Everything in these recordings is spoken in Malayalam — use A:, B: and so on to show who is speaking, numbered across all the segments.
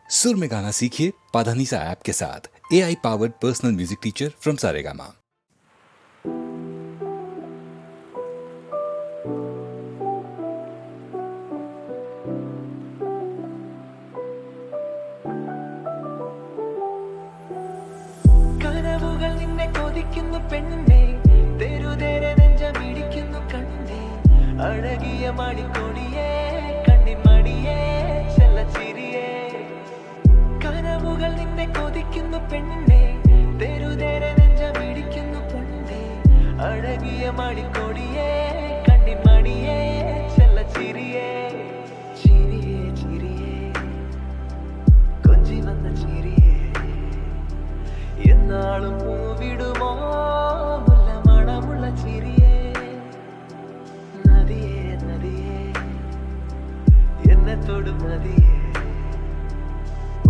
A: सुर में गाना सीखिए पाधानीसा ऐप के साथ। AI powered personal music teacher from Saregama.
B: കനവുകൾ നിന്നെ കൊതിക്കുന്നു പെണ്ണേ, തെരുതേരെ നെഞ്ചമിടിക്കുന്നു കണ്ണേ, അഴകിയ മണിക്കൊടിയേ കണ്ണിൻ മണിയേ ചെല്ലച്ചിരിയേ. കനവുകൾ നിന്നെ കൊതിക്കുന്നു പെണ്ണേ, തെരുതേരെ നെഞ്ചമിടിക്കുന്നു കണ്ണേ, അഴകിയ മണിക്കൊടിയേ കണ്ണിൻ മണിയേ ചെല്ലച്ചിരിയേ. ചിരിയേ ചിരിയേ കൊഞ്ചി വന്ന ചിരിയേ, എന്നാളും പൂവിടുമോ മുല്ല മണമുള്ള ചിരിയേ. നദിയേ നദിയേ എന്നെ തൊടും നദിയേ,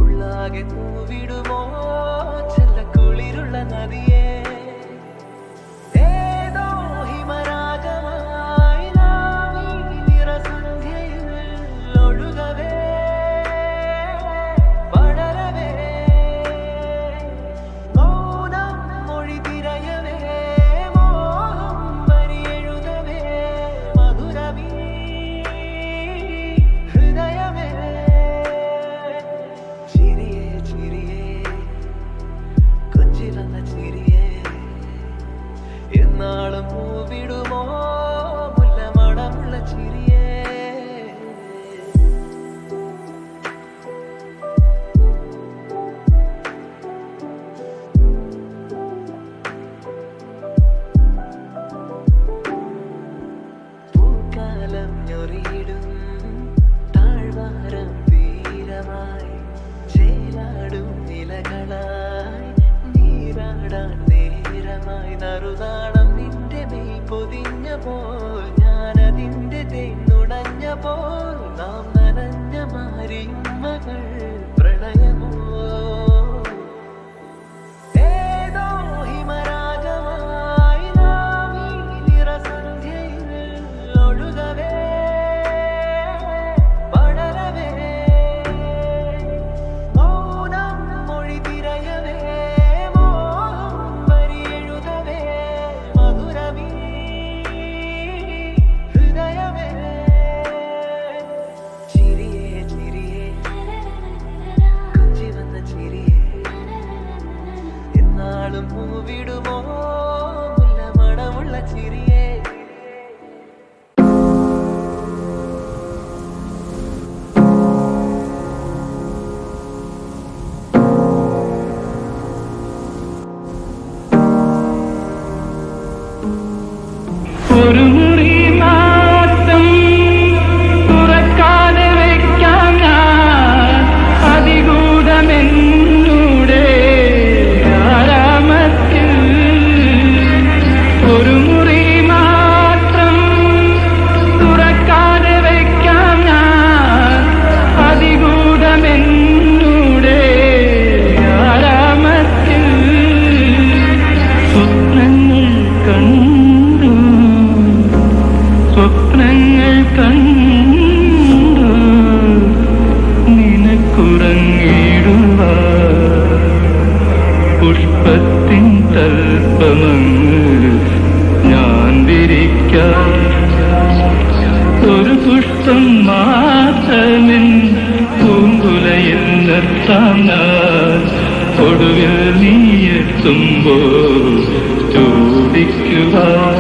B: ഉള്ളാകെ പൂവിടുമോ ചെല്ലക്കുളിരുള്ള നദിയേ. ഏതോ ഹിമരാഗമായി നാവി നിറസന്ധ്യയിൽ ഒഴുകവേ പടരവേ, മൗനം മൊഴി തിരയവേ, മോഹം വരിയെഴുതവേ, മധുരമീ ഹൃദയമേ. ചിരിയേ ചിരിയേ കൊഞ്ചി വന്ന ചിരിയേ, എന്നാളും പൂവിടുമോ മുല്ല മണമുള്ള ചിരിയേ. പൂക്കാലം ഞൊറിയിടും താഴ്വാരം തീരമായി, ചേലാടും നിലകളായി നീരാടാൻ നേരമായി. നറുനാണം നിന്റെ മെയ് പൊതിഞ്ഞപ്പോൾ, ഞാനതിന്റെ തേന്നുടഞ്ഞപ്പോൾ, നാം നനഞ്ഞ മാരിമകൾ പ്രണയമോ. ഏതോ ഹിമരാഗമായി നാവി നിറസന്ധ്യയിൽ ഒഴുകവേ പടരവേ, മൗനം മൊഴി തിരയവേ, മോഹം വരിയെഴുതവേ, മധുരമീ ഹൃദയമേ. ചിരിയേ ചിരിയേ കൊഞ്ചി വന്ന ചിരിയേ, എന്നാളും പൂവിടുമോ മുല്ല മണമുള്ള ചിരിയേ.
C: ഒരു മുറി മാത്രം തുറക്കാതെ വയ്ക്കാം ഞാൻ, അതികൂടമെന്നൂടെ ആരാമത്തിൽ. ഒരു മുറി മാത്രം തുറക്കാതെ വയ്ക്കാം ഞാൻ, അതികൂടമെന്നൂടെ ആരാമത്തിൽ. സ്വപ്നങ്ങൾ കണ്ടു, സ്വപ്നങ്ങൾ കണ്ടു നിനക്കുറങ്ങിടുവാൻ, പുഷ്പത്തിൻ തൽപ്പമങ്ങ് ഞാൻ വിരിക്കാം. ഒരു പുഷ്പം മാത്രമെൻ പൂങ്കുലയിൽ നിർത്താം ഞാൻ, ഒടുവിൽ നീ എത്തുമ്പോൾ ചോദിക്കുവാൻ.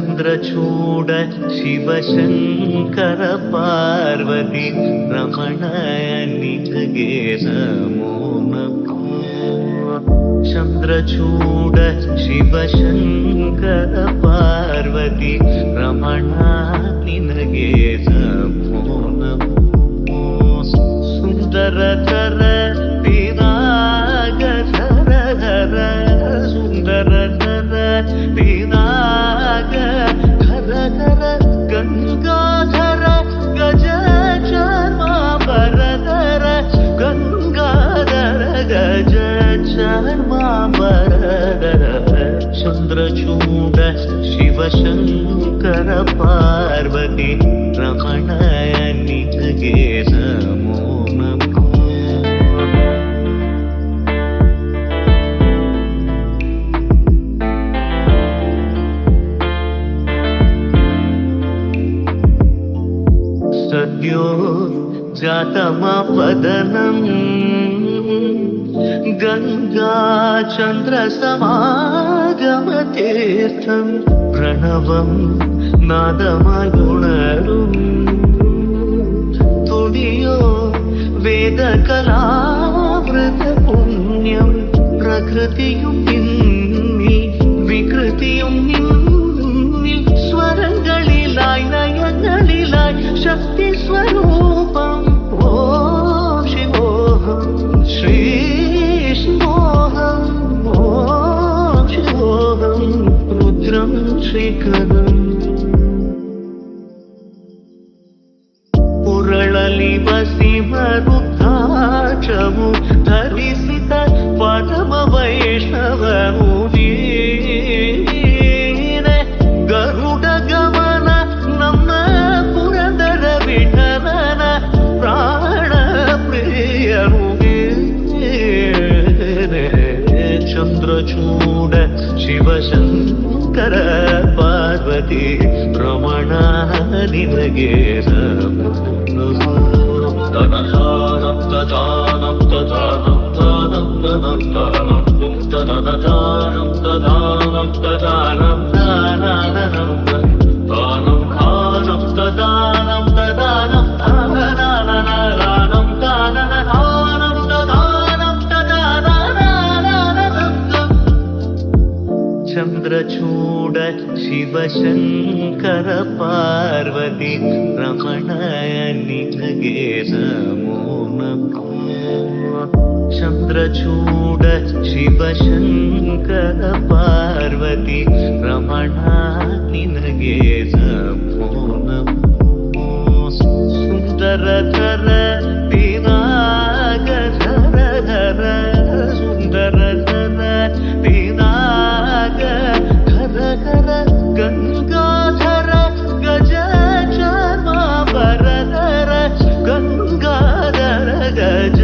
D: ಚಂದ್ರಚೂಡ ಶಿವಶಂಕರ ಪಾರ್ವತಿ ರಮಣ ನಿನಗೆ ನಮೋ ನಮೋ. ಚಂದ್ರಚೂಡ ಶಿವಶಂಕರ ಪಾರ್ವತಿ ರಮಣ ನಿನಗೆ ನಮೋ ನಮೋ. ಸುಂದರತರ ಪಿನಾಗಧರ ಧರ ಸುಂದರತರ ಪಿನಾಗ ಧರ ಧರ ಗಂಗಾಧರ ಗಜ ಚಾರ್ಮಾಂಬರಧರ ಗಂಗಾಧರ ಗಜ ಚಾರ್ಮಾಂಬರಧರ. ಚಂದ್ರಚೂಡ ಶಿವಶಂಕರ ಪಾರ್ವತಿ ರಮಣ ನಿನಗೆ ನಮೋ ನಮೋ. सद्यो जातमपदनं गङ्गाचन्द्रसमागमतीर्थं प्रणवं नादमगुणरुं तुडियो वेदकलावृतपुण्यं प्रकृतियुं निन्नि विकृतियुं निन्नि स्वरங்களிലായി നയങ്ങളിലായി ശക്തി സ്വരൂപം. ഓം ശിവോഹം ശ്രീ ശിവോഹം ഓം ശിവോഹം രുദ്രം ശ്രീകരം. ಪುರಳಲಿ ಬಸಿ ಮರುದ್ರಾಕ್ಷವು ಧರಿಸಿದ ಪರಮ ವೈಷ್ಣವನು ನೀನೆ. ಗರುಡ ಗಮನ ನಮ್ಮ ಪುರಂದರ ವಿಠಲನ ಪ್ರಾಣ ಪ್ರಿಯನು ನೀನೆ. ಚಂದ್ರಚೂಡ ಶಿವಶಂಕರ ಪಾರ್ವತಿ ರಮಣ ನಿನಗೆ ನಮೋ ನಮೋ. ತನತಾನಂ ತದಾನಂ ತದಾನಂ ತಾನಂ ತನಂ ತಾನಂ ತನತಾನಂ ತದಾನಂ ತದಾನಂ ತಾನನಂ ತಾನಂ ತಾನಂ ತದಾನಂ ತದಾನಂ ತಾನನನನಂ ತಾನನನಾನಂ ತದಾನಂ ತದಾನನನಂ. ಚಂದ್ರಚೂಡ ಶಿವಶಂಕರ ಪಾರ್ವತಿ ರಮಣ ನಿನಗೆ ನಮೋ ನಮೋ. ಚಂದ್ರಚೂಡ ಶಿವಶಂಕರ ಪಾರ್ವತಿ ರಮಣ ನಿನಗೆ ನಮೋ ನಮೋ. ಸುಂದರತರ ಪಿನಾಗಧರ ಧರ ಸುಂದರತರ ಪಿನಾಗ ಧರ ಧರ ಗಂಗಾಧರ ಗಜ ಚಾರ್ಮಾಂಬರಧರ ಗಂಗಾಧರ ಗಜ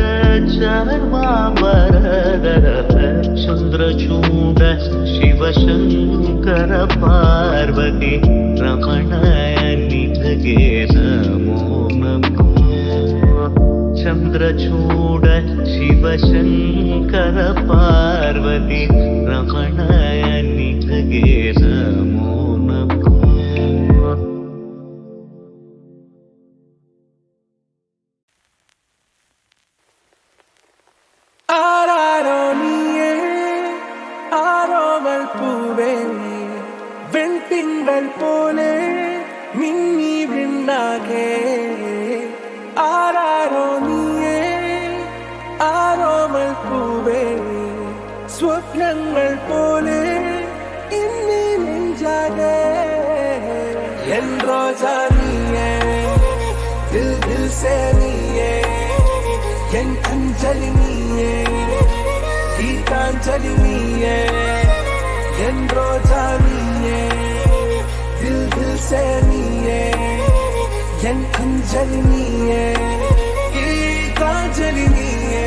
D: ಚಾರ್ಮಾಂಬರಧರ. ಚಂದ್ರಚೂಡ ಶಿವಶಂಕರ ಪಾರ್ವತಿ ರಮಣ ನಿನಗೆ ನಮೋ ನಮೋ. ಚಂದ್ರಚೂಡ ಶಿವಶಂಕರ ಪಾರ್ವತಿ ರಮಣ ನಿನಗೆ ನಮೋ ನಮೋ.
E: ആരാരോ നീയേ ആരോമൽ പൂവേ വെൺതിങ്കൾ പോലെ മിന്നി വിണ്ണാകെ. ആരാരോ നീയേ ആരോമൽ പൂവേ സ്വപ്നങ്ങൾ പോലെ ഇന്നീ നെഞ്ചാകെ. എൻ റോജാ നീയേ ദിൽ ദിൽ സേ നീയേ എൻ അഞ്ജലി നീയേ ഗീതാഞ്ജലി നീയേ എൻ റോജാ നീയേ ദിൽ ദിൽ സേ നീയേ എൻ അഞ്ജലി നീയേ ഗീതാഞ്ജലി നീയേ.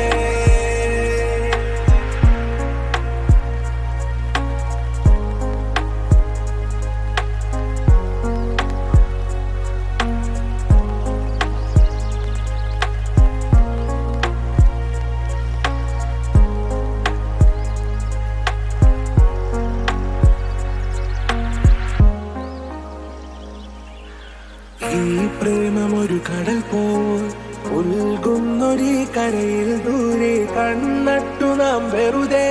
E: ഈ പ്രേമമൊരു കടൽ പോൽ ഉൽകുന്നൊരു കരയിൽ ദൂരെ കണ്ണട്ടു നാം വെറുതെ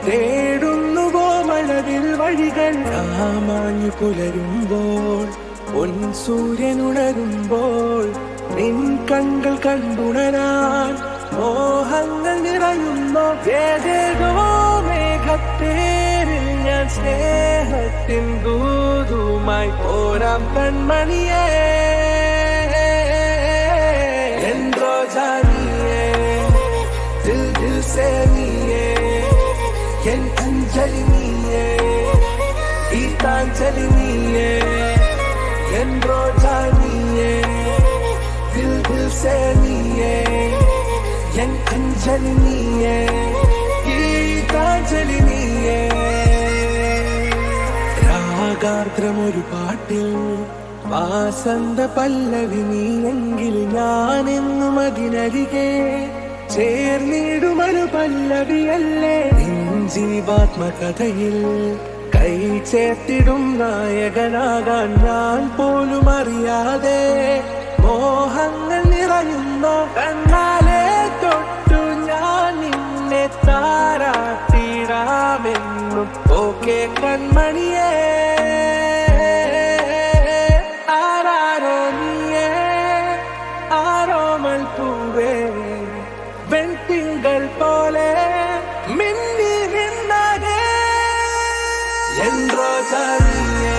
E: തേടുന്നുവോ മനതിൽ വഴികൾ മാഞ്ഞു പുലരുമ്പോൾ പൊൻ സൂര്യനുണരുമ്പോൾ നിൻ കണ്ണുകൾ കണ്ടുണരാൻ മോഹങ്ങൾ നിറയുന്നു ഏതേതോ മേഘത്തേരിൽ ഞാൻ സ്നേഹത്തിൻ ദൂതുമായി പോരാം കൺമണിയേ എൻ റോജാ നീയേ ദിൽ ദിൽ സേ നീയേ എൻ അഞ്ജലി നീയേ ഗീതാഞ്ജലി നീയേ എൻ റോജാ നീയേ ദിൽ ദിൽ സേ നീയേ എൻ അഞ്ജലി നീയേ ഗീതാഞ്ജലി നീയേ രാഗാർദ്രമൊരു പാട്ടിൽ വാസന്ത പല്ലവി നീയെങ്കിൽ ഞാനെന്നും അതിനരികെ ചേർന്നിടുമൊരു പല്ലവിയല്ലേ നിൻ ജീവാത്മകഥയിൽ കൈ ചേർത്തിടും നായകനാകാൻ ഞാൻ പോലും അറിയാതെ മോഹങ്ങൾ നിറയുന്നു കണ്ണാലെ തൊട്ടു ഞാൻ നിന്നെ താരാട്ടിടാമെന്നും ഓക്കെ കൺമണിയേ ആരാരോ നീയേ ആരോമൽ പൂവേ വെൺതിങ്കൾ പോലെ മിന്നി നിന്നാകെ എൻ റോജാ നീയേ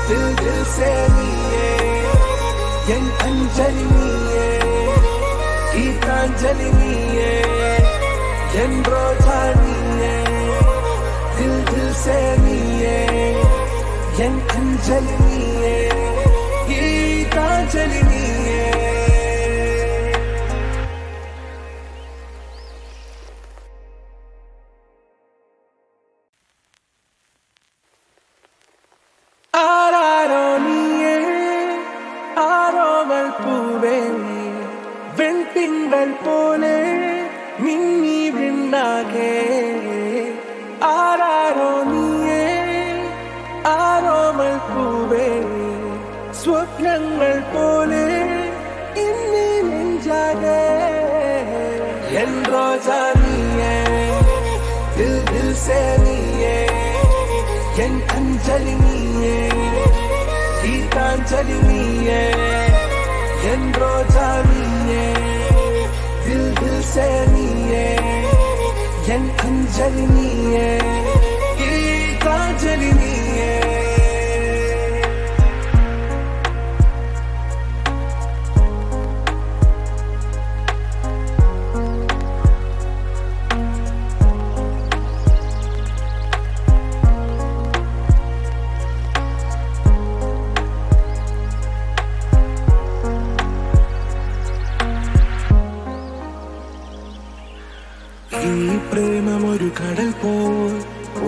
E: ദിൽ ദിൽ സേ നീയേ എൻ അഞ്ജലി നീയേ ഗീതാഞ്ജലി നീയേ എൻ റോജാ നീയേ ദിൽ ദിൽ സേ നീയേ എൻ അഞ്ജലി നീയേ ഗീതാഞ്ജലി നീയേ ആരാരോ നീയേ ആരോമൽ പൂവേ വെൺതിങ്കൾ പോലെ മിന്നി വിണ്ണാകെ ആരാരോ നീയേ ആരോമൽ പൂവേ സ്വപ്നങ്ങൾ പോലെ ഇന്നീ നെഞ്ചാകെ എൻ റോജാ നീയേ ദിൽ ദിൽ സേ നീയേ എൻ അഞ്ജലി നീയേ ഗീതാഞ്ജലി നീയേ എൻ റോജാ നീയേ ദിൽ ദിൽ സേ നീയേ എൻ അഞ്ജലി നീയേ ഗീതാഞ്ജലി നീയേ ഈ പ്രേമമൊരു കടൽ പോൽ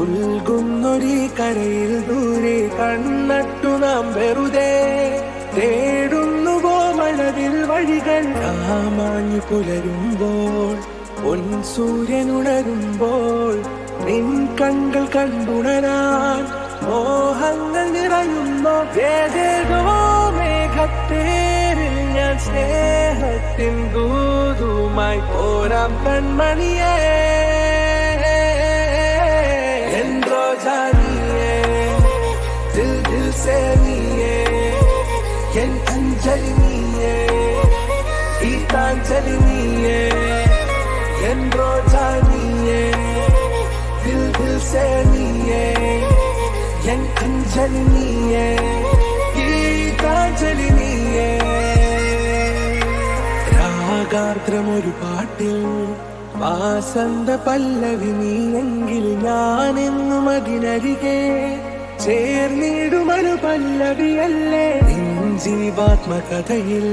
E: ഉൽകുന്നൊരു കരയിൽ ദൂരെ കണ്ണട്ടു നാം വെറുതെ തേടുന്നുവോ മനതിൽ വഴികൾ മാഞ്ഞു പുലരുമ്പോൾ പൊൻ സൂര്യനുണരുമ്പോൾ നിൻ കണ്ണുകൾ കണ്ടുണരാൻ മോഹങ്ങൾ നിറയുന്നു ഏതേതോ മേഘത്തേരിൽ ഞാൻ സ്നേഹത്തിൻ ദൂതുമായി പോരാം കൺമണിയേ എൻ റോജാ നീയേ ദിൽ ദിൽ സേ നീയേ എൻ അഞ്ജലി നീയേ ഗീതാഞ്ജലി നീയേ എൻ റോജാ നീയേ ദിൽ ദിൽ സേ നീയേ എൻ അഞ്ജലി നീയേ ഗീതാഞ്ജലി നീയേ രാഗാർദ്രമൊരു പാട്ടിൽ വാസന്ത പല്ലവി നീയെങ്കിൽ ഞാനെന്നും അതിനരികെ ചേർന്നിടുമൊരു പല്ലവിയല്ലേ നിൻ ജീവാത്മകഥയിൽ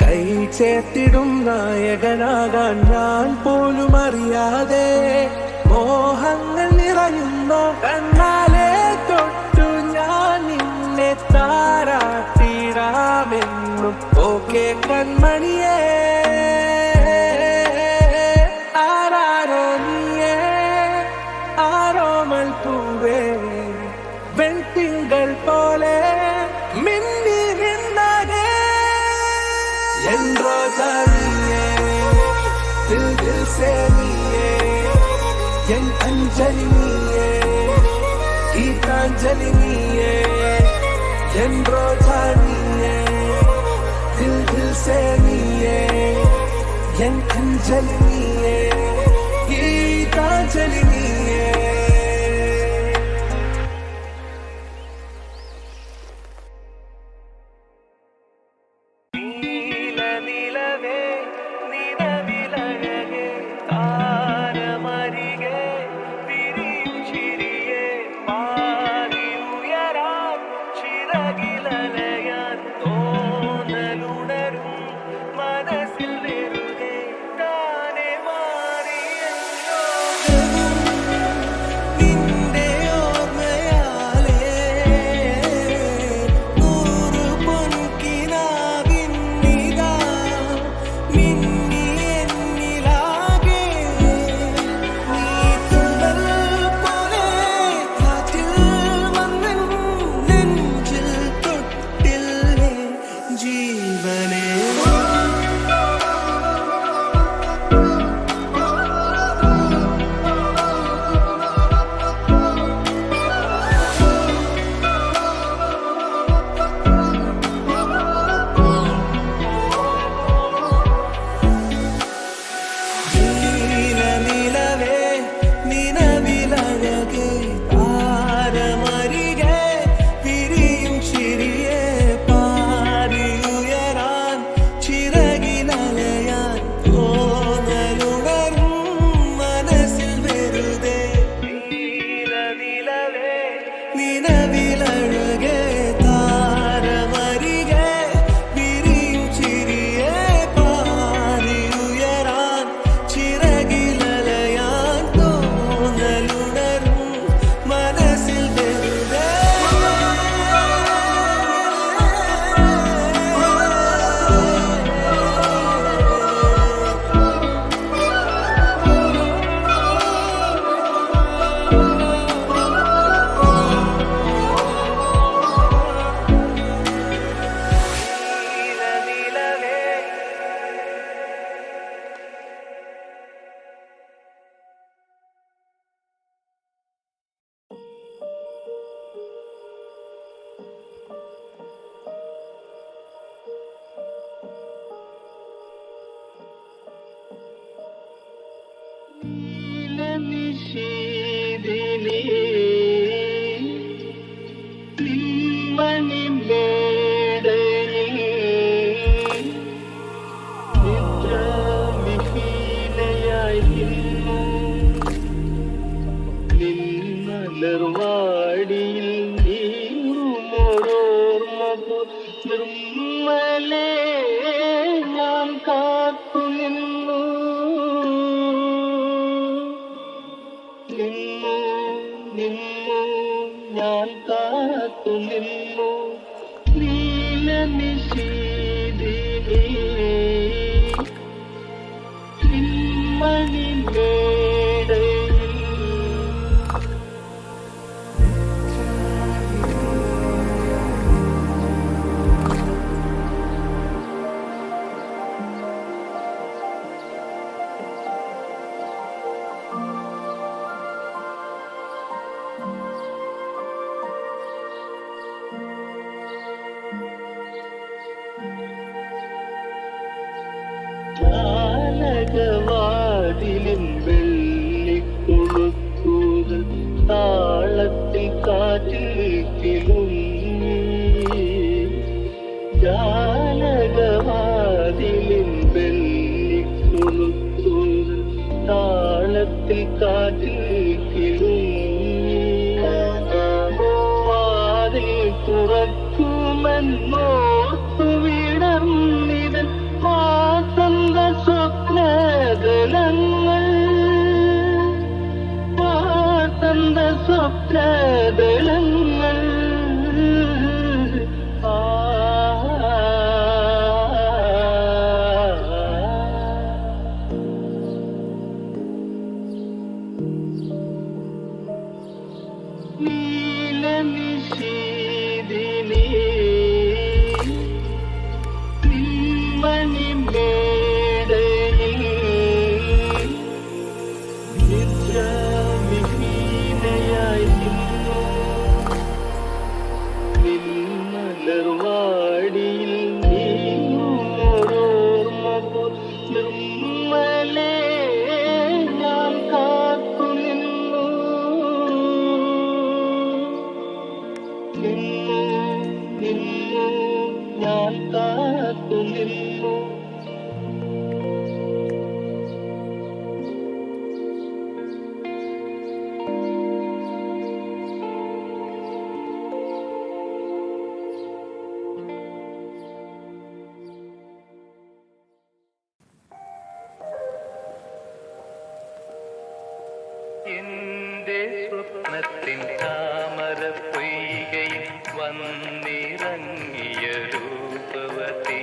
E: കൈ ചേർത്തിടും നായകനാകാൻ ഞാൻ പോലും അറിയാതെ മോഹങ്ങൾ നിറയുന്നു കണ്ണാലെ തൊട്ടു ഞാൻ നിന്നെ താരാട്ടിടാമെന്നും ഓക്കെ കൺമണിയേ ആരാരോ നീയേ ആരോമൽ പൂവേ വെൺതിങ്കൾ പോലെ മിന്നി அஞ்சலி நீயே என் ரோஜா நீயே தில் தில் சே நீயே என் அஞ்சலி நீயே கீதாஞ்சலி நீயே
C: ജാലകവാതിലിൻ വെള്ളിക്കൊളുത്തുകൾ താളത്തിൽ കാറ്റിൽ കിലുങ്ങി. ജാലകവാതിലിൻ വെള്ളിക്കൊളുത്തുകൾ താളത്തിൽ കാറ്റിൽ കിലുങ്ങി. വാതിൽ തുറക്കുമെന്നോർത്തു വിടർന്നിതൻ വാസന്ത സ്വപ്നദളങ്ങൾ, വാസന്ത സ്വപ്നദളങ്ങൾ. നീലനിശീദിനി നിന്മണിമേടയിൽ നിദ്രാവിഹീനയായി
D: സ്വപ്നത്തിൻ താമര പൊയ്കയിൽ വന്നിറങ്ങിയ രൂപവതി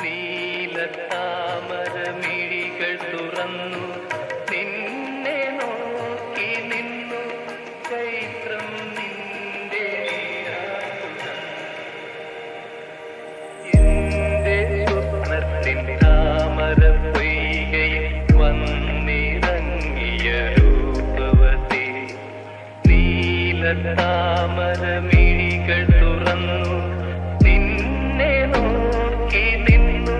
D: നീലത്താമര മിഴികൾ തുറന്നു നിന്നെ നോക്കി നിന്നു ചൈത്രം നിന്റെ എന്റെ സ്വപ്നത്തിൻ താമര പൊയ്കയിൽ വന്നിറങ്ങിയ രൂപവതി നീലത്താമര മിഴികൾ തുറന്നു നിന്നെ നോക്കി നിന്നു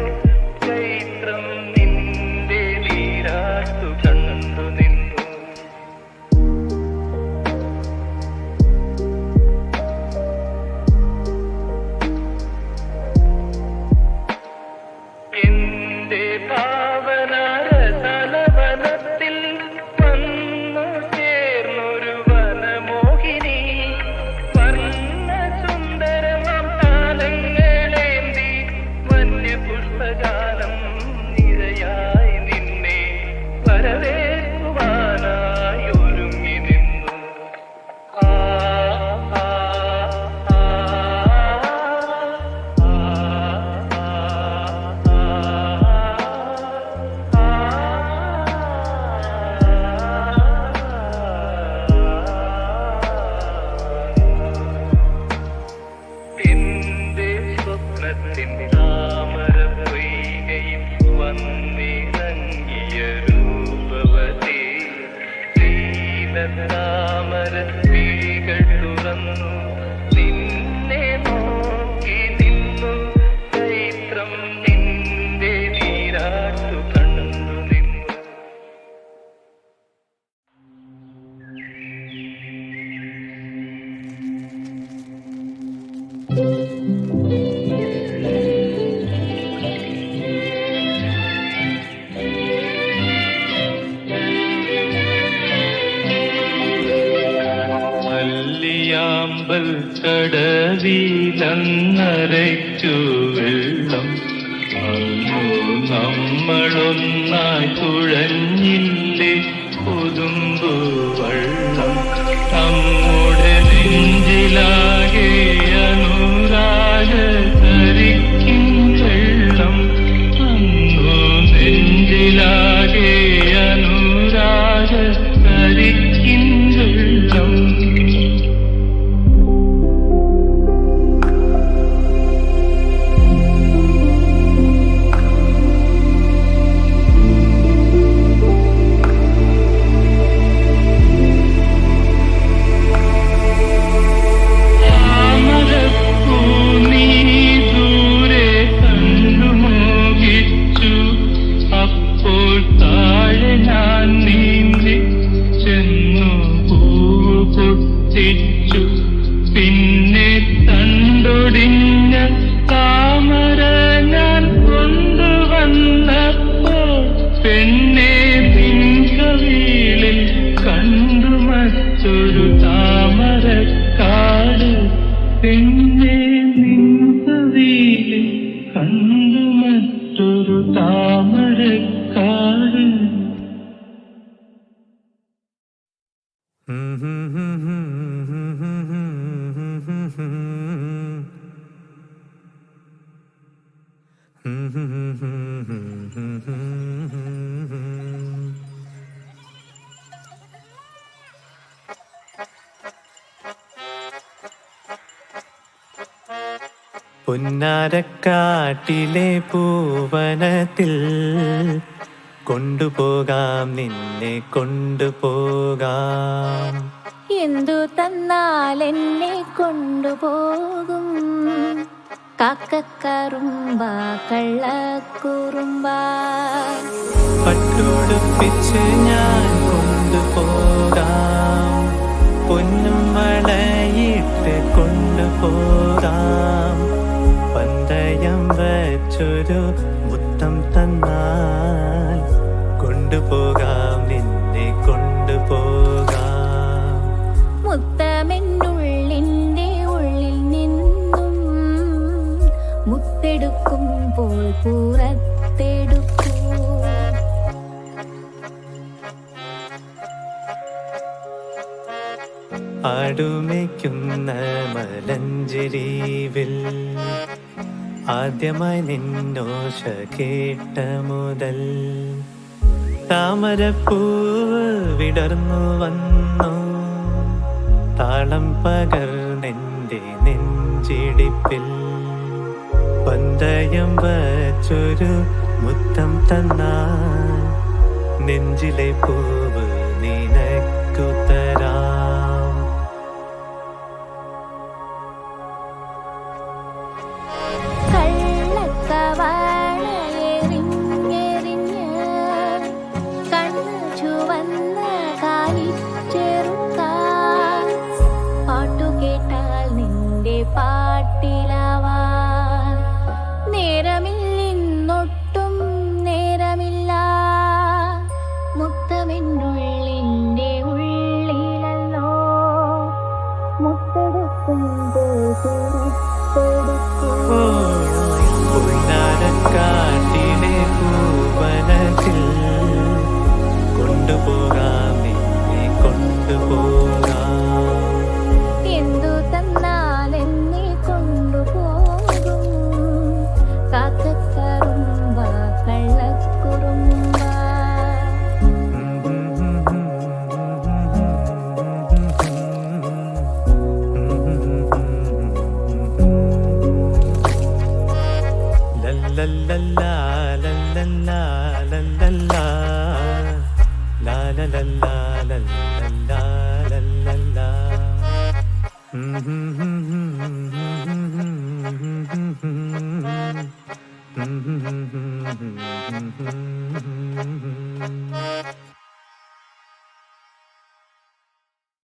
D: ചൈത്രം നിന്റെ നീരാട്ടു കണ്ടു നിന്നു എന്റെ ഭാവനാരതലവനത്തിൽ വന്നു ചേർന്നൊരു വനമോഹിനി വർണ്ണ സുന്ദരമാം താലങ്ങളേന്തി വന്യപുഷ്പജാലം നിരയായി നിന്നെ വരവേൽക്കുവാനായി ഒരുങ്ങി നിന്നു ആ ആ ആ എന്റെ സ്വപ്നത്തിൻ താമര പൊയ്കയിൽ വന്നിറങ്ങിയ രൂപവതി നീലത്താമര മിഴികൾ തുറന്നു നിന്നെ നോക്കി നിന്നു ചൈത്രം നിന്റെ നീരാട്ടു കണ്ടു നിന്നു മല്ലിയാമ്പൽ കടവിലന്നരയ്ക്കു വെള്ളം അന്നു നമ്മളൊന്നായി തുഴഞ്ഞില്ലേ പുതുമ്പു വള്ളം നമ്മുടെ നെഞ്ചിലാകെ അനുരാഗ കരിക്കും വെള്ളം അന്നു നെഞ്ചിലാകെ അനുരാഗ കരിക്കും വെള്ളം താമരപ്പൂ നീ ദൂരെ കണ്ടു മോഹിച്ചു അപ്പോൾ താഴെ ഞാൻ നീന്തി ചെന്നു പൂവ് പൊട്ടിച്ചു പിന്നെ തണ്ടൊടിഞ്ഞ താമര ഞാൻ കൊണ്ടുവന്നപ്പോൾ പെണ്ണെ നിൻകവിളിൽ കണ്ടു മറ്റൊരു താമരക്കാട് പെണ്ണെ നിൻകവിളിൽ കണ്ടു മറ്റൊരു താമരക്കാട്
F: പുന്നാരക്കാട്ടിലെ പൂവനത്തിൽ കൊണ്ടുപോകാം നിന്നെ കൊണ്ടുപോകാം
G: എന്തു തന്നാൽ എന്നെ കൊണ്ടുപോകും കാക്കക്കറുമ്പ കള്ളക്കുറുമ്പ
F: പട്ടുടുപ്പിച്ച് ഞാൻ കൊണ്ടുപോകാം പൊന്നും വളയിട്ട് കൊണ്ടുപോകാം പന്തയം വച്ചൊരു മുത്തം തന്നാൽ കൊണ്ടുപോകാം നിന്നെ കൊണ്ടുപോകാം
G: മുത്തമെന്നുള്ളിൻ്റെ ഉള്ളിൽ നിന്നും മുത്തെടുക്കുമ്പോൾ പുറത്തെടുക്കൂ
F: ആടുമയ്ക്കുന്ന മലഞ്ചെരീവിൽ ആദ്യമായി നിന്നോശ കേട്ട മുതൽ താമരപ്പൂവ് വിടർന്നു വന്നു താളം പകർന്നെൻ്റെ നെഞ്ചിടിപ്പിൽ പന്തയം വച്ചൊരു മുത്തം തന്നാൽ നെഞ്ചിലെ പൂവ് നിനക്കു തരാം.
G: കള്ളക്കവാളയെറിഞ്ഞെറിഞ്ഞ് കണ്ണു ചുവന്ന കാലിച്ചെറുക്കാൻ പാട്ടു കേട്ടാൽ നിന്റെ പാട്ടിലാവാൻ നേരമില്ലിന്നൊട്ടും നേരമില്ല. മുത്തമെന്നുള്ളിൻ്റെ ഉള്ളിലല്ലോ മുത്തെടുക്കുമ്പോൾ പുറത്തെടുക്കും.
F: പുന്നാരക്കാട്ടിലെ പൂവനത്തിൽ കൊണ്ടുപോകാം നിന്നെ കൊണ്ടുപോകാം.
G: എന്തു തന്നാൽ എന്നെ കൊണ്ടുപോകും കാക്കക്കറുമ്പ കള്ളക്കുറുമ്പ.
F: ലല്ലല്ലാ ലല്ലല്ലാ ലല്ലല്ലാ ലാലലല്ലാ ലല്ലല്ലാ ലല്ലല്ലാ. Mm-hmm.